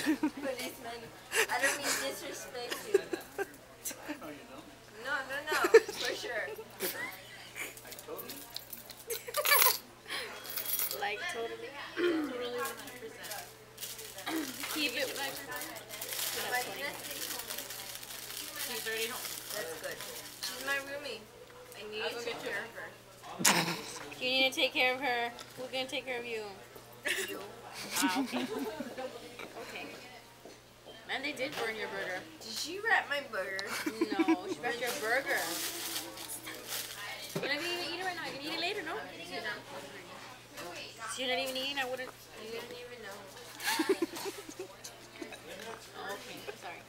Policeman, I don't mean disrespect you. No, for sure. Like totally. Totally 100%. Keep it. She's already home. That's good. She's my roomie. I need I'll to go take get care you. of her. You need to take care of her. We're gonna take care of you. You. Okay. Okay. Man, they did burn your burger. Did she wrap my burger? No, she burned your burger. You're not gonna even eat it right now. You can eat it later, no? So you're not even eating? I wouldn't. You didn't even know. Oh, okay. Sorry.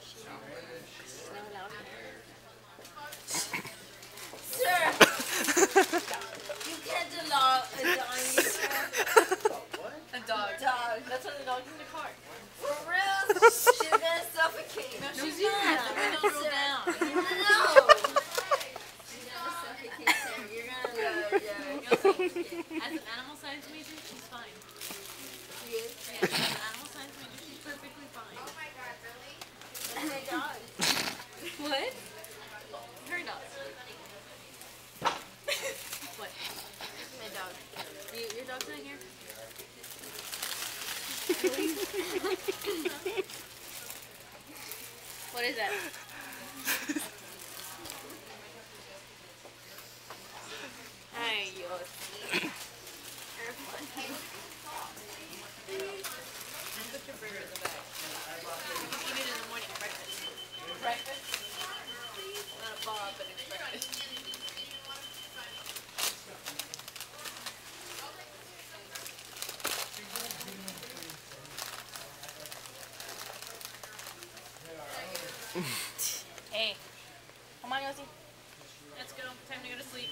She's not allowed here. Sir! You can't allow a dog in your A dog. dog. That's why the dog's in the car. For real? She's gonna suffocate. No, she's not. not. The windows roll down. No! She's gonna suffocate, sir. You're gonna, As an animal science major, she's fine. She is? Yeah, as an animal science major, she's perfectly fine. That's my dog. What? Her dog. What? My dog. Your dog's not here? What is that? Ay, Dios. You're funny. Put your burger in the bag. You can eat it in the morning, breakfast. Breakfast? Not a bar, but it's breakfast. Hey. Come on, Yossi. Let's go. Time to go to sleep.